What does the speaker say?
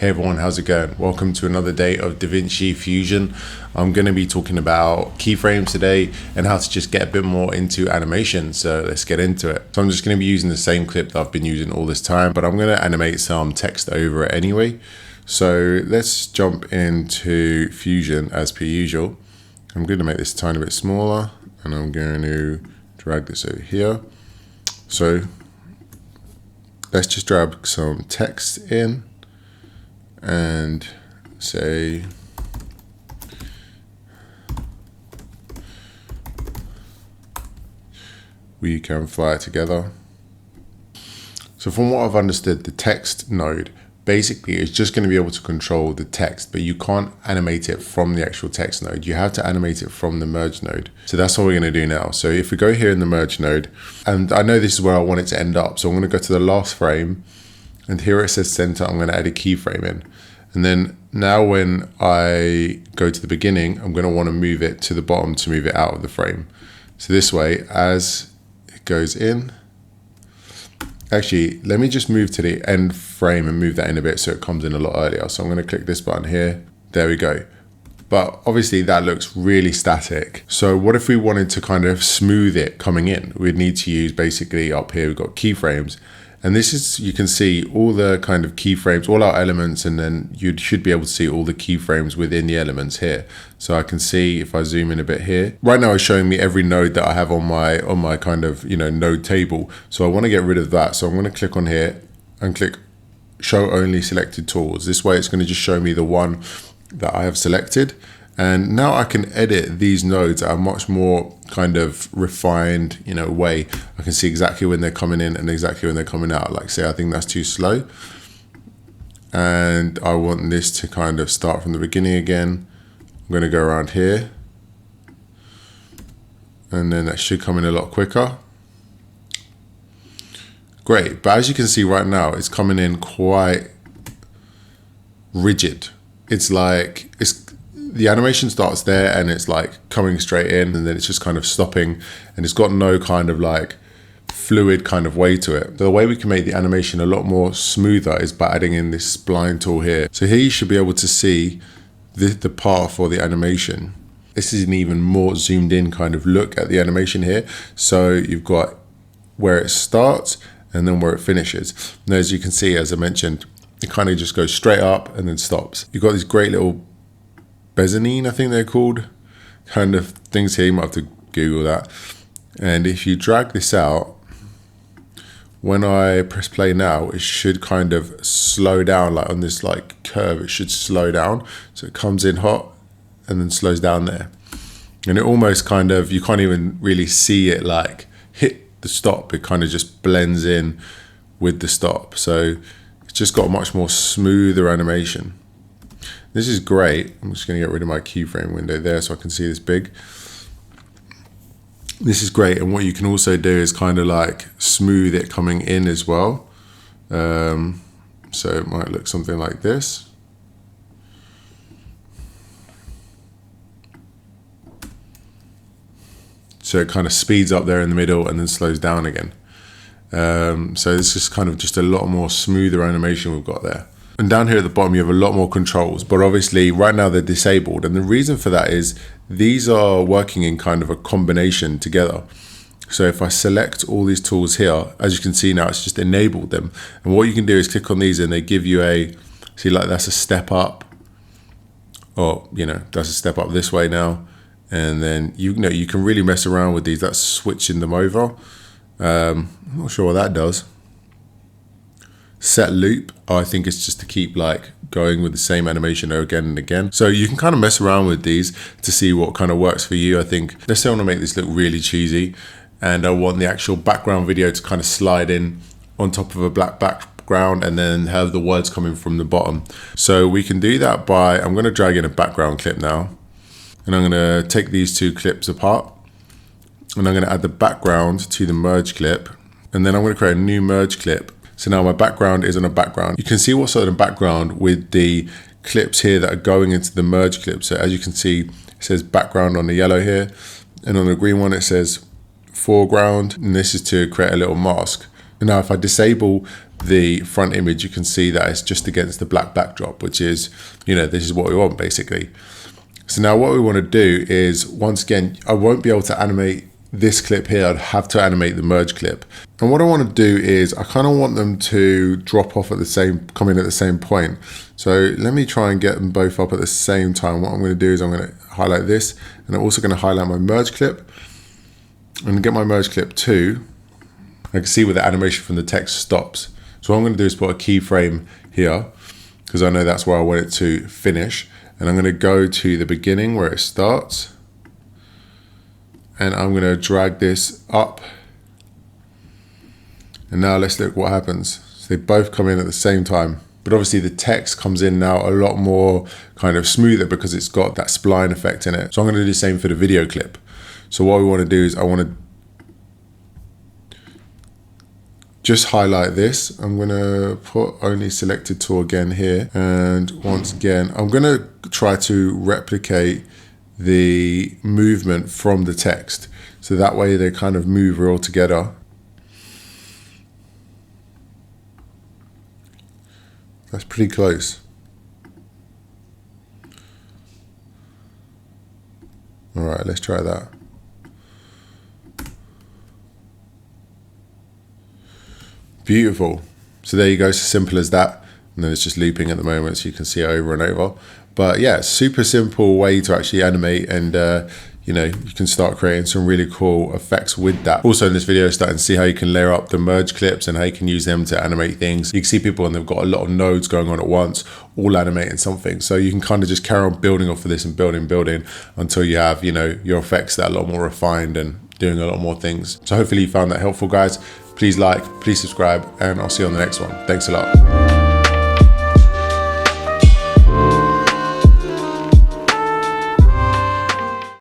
Hey everyone, how's it going? Welcome to another day of Davinci Fusion. I'm going to be talking about keyframes today and how to just get a bit more into animation. So let's get into it. So I'm just going to be using the same clip that I've been using all this time, but I'm going to animate some text over it anyway. So let's jump into Fusion as per usual. I'm going to make this a tiny bit smaller and I'm going to drag this over here. So let's just drag some text in. And say we can fly it together. So from what I've understood, the text node basically is just going to be able to control the text, but you can't animate it from the actual text node. You have to animate it from the merge node. So that's what we're going to do now. So if we go here in the merge node, and I know this is where I want it to end up, so I'm going to go to the last frame. And here it says center, I'm going to add a keyframe in. And then now when I go to the beginning, I'm going to want to move it to the bottom to move it out of the frame. So this way, as it goes in, actually, let me just move to the end frame and move that in a bit so it comes in a lot earlier. So I'm going to click this button here. There we go. But obviously that looks really static. So what if we wanted to kind of smooth it coming in? We'd need to use basically up here, we've got keyframes. And this is, you can see all the kind of keyframes, all our elements, and then you should be able to see all the keyframes within the elements here. So I can see if I zoom in a bit here. Right now it's showing me every node that I have on my kind of, node table. So I want to get rid of that. So I'm going to click on here and click show only selected tools. This way it's going to just show me the one that I have selected. And now I can edit these nodes at a much more kind of refined, way. I can see exactly when they're coming in and exactly when they're coming out. Like say, I think that's too slow. And I want this to kind of start from the beginning again. I'm going to go around here. And then that should come in a lot quicker. Great, but as you can see right now, it's coming in quite rigid. It's like, the animation starts there and it's like coming straight in and then it's just kind of stopping and it's got no kind of like fluid kind of way to it. The way we can make the animation a lot more smoother is by adding in this spline tool here. So here you should be able to see the path for the animation. This is an even more zoomed in kind of look at the animation here. So you've got where it starts and then where it finishes. And as you can see, as I mentioned, it kind of just goes straight up and then stops. You've got these great little mezzanine, I think they're called, kind of things here. You might have to Google that. And if you drag this out, when I press play now, it should kind of slow down, like on this like curve, it should slow down. So it comes in hot and then slows down there. And it almost kind of, you can't even really see it like hit the stop. It kind of just blends in with the stop. So it's just got a much more smoother animation. This is great. I'm just going to get rid of my keyframe window there so I can see this big. This is great. And what you can also do is kind of like smooth it coming in as well. So it might look something like this. So it kind of speeds up there in the middle and then slows down again. So this is kind of just a lot more smoother animation we've got there. And down here at the bottom, you have a lot more controls, but obviously right now they're disabled. And the reason for that is these are working in kind of a combination together. So if I select all these tools here, as you can see now, it's just enabled them. And what you can do is click on these and they give you see, like that's a step up, or, that's a step up this way now. And then, you can really mess around with these. That's switching them over. I'm not sure what that does. Set loop, I think it's just to keep like going with the same animation again and again. So you can kind of mess around with these to see what kind of works for you. I think, let's say I want to make this look really cheesy and I want the actual background video to kind of slide in on top of a black background and then have the words coming from the bottom. So we can do that by, I'm going to drag in a background clip now and I'm going to take these two clips apart and I'm going to add the background to the merge clip and then I'm going to create a new merge clip. So now my background is on a background. You can see what's on the background with the clips here that are going into the merge clip. So as you can see, it says background on the yellow here. And on the green one, it says foreground. And this is to create a little mask. Now, if I disable the front image, you can see that it's just against the black backdrop, which is, you know, this is what we want basically. So now what we want to do is, once again, I won't be able to animate this clip here. I'd have to animate the merge clip. And what I want to do is I kind of want them to drop off at the same, come in at the same point. So let me try and get them both up at the same time. What I'm going to do is I'm going to highlight this, and I'm also going to highlight my merge clip and get my merge clip too. I can see where the animation from the text stops. So what I'm going to do is put a keyframe here, because I know that's where I want it to finish. And I'm going to go to the beginning where it starts. And I'm going to drag this up. And now let's look what happens. So they both come in at the same time. But obviously the text comes in now a lot more kind of smoother because it's got that spline effect in it. So I'm going to do the same for the video clip. So what we want to do is I want to just highlight this. I'm going to put only selected tool again here. And once again, I'm going to try to replicate the movement from the text. So that way they kind of move real together. That's pretty close. All right, let's try that. Beautiful. So there you go, it's as simple as that. And then it's just looping at the moment, so you can see it over and over. But yeah, super simple way to actually animate, and you know, you can start creating some really cool effects with that. Also in this video, starting to see how you can layer up the merge clips and how you can use them to animate things. You can see people and they've got a lot of nodes going on at once, all animating something. So you can kind of just carry on building off of this and building until you have, you know, your effects that are a lot more refined and doing a lot more things. So hopefully you found that helpful, guys. Please like, please subscribe, and I'll see you on the next one. Thanks a lot.